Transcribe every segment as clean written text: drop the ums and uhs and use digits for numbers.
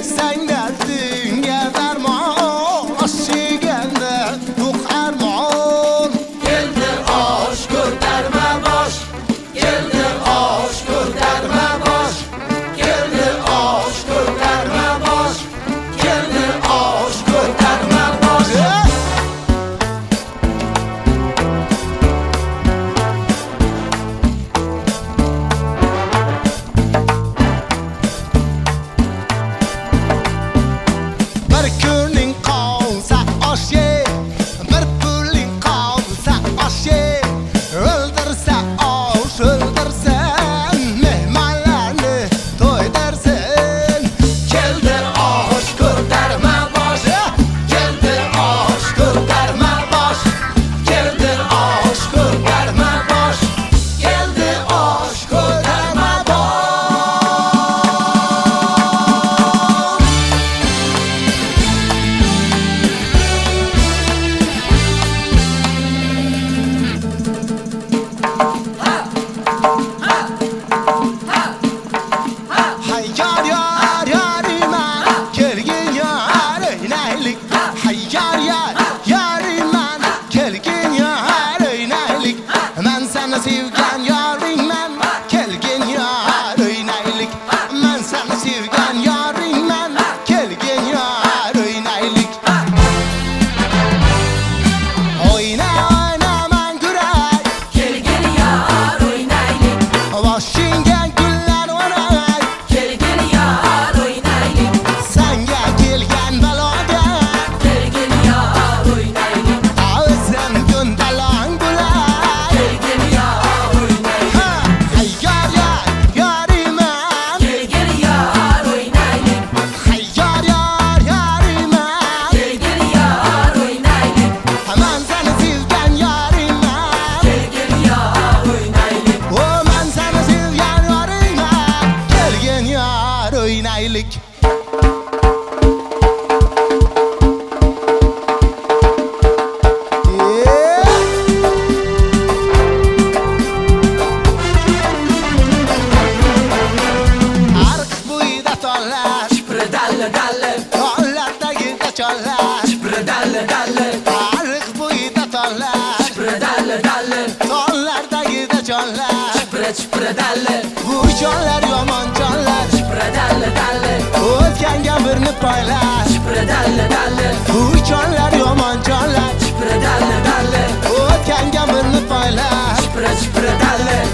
sen derdinge derman, aşığında yok erman. Geldi aşk kurtarma boş, geldi aşk kurtarma boş, geldi aşk kurtarma boş, geldi aşk kurtarma boş. Bir kuning qolsa osh ye, bir puling qolsa osh ye. O'ldirsa osh, o'ldirsan mehmonlarni to'ydirsin. Geldi aşk kurtarma boş, geldi aşk kurtarma boş, geldi aşk kurtarma boş, geldi aşk kurtarma boş. Hay yar yar yariman, kelgin yar oynaylik. Hay yar yar yariman, kelgin yar oynaylik. Men seni sevgan yoringman, kelgin yar oynaylik. Men seni sevgan yoringman, kelgin yar oynaylik. Oyna oyna man guray, Gel gel yar oynaylik, boshingga gullar o'ray. gel gel yar oynaylik, Senga kelgan baloda gel gel yar oynaylik, o'zim gundalon bo'lay. gel gel yar oynaylik, Ha, hay yar yar yariman, gel gel yar oynaylik, hay yar yar yariman. gel gel yar oynaylik, Man seni sevgan yoringman, gel gel yar oynaylik. o man seni sevgan yoringman, kelgin yor o'ynaylik. Arq bo'yida tollar, Şıpırı dalle dalle, tollardagi chollar. şıpırı dalle dalle, Arq bo'yida tollar, şıpırı dalle dalle, tollardagi chollar. şıpırı şıpırı dalle, Bu chollar yomon chollar, şıpırı dalle dalle, o'tganga birni poylar. şıpırı dalle dalle, Bu chollar yomon chollar, şıpırı dalle dalle, o'tganga birni poylar. şıpırı şıpırı dalle.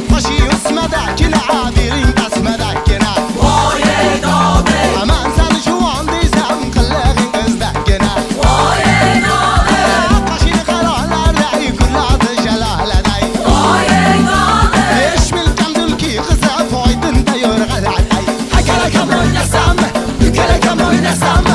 Qo'shi o'smadagina, abiring tasmadagina. Aman seni juvon desam, qilig'ing o'zdagina. Qo'shini qaroqlarday, kuladi jaloladay. 5 ming kamdulki qiza foydinda yo'rg'aday. Hakalakam o'ynasam, ukalakam o'ynasam.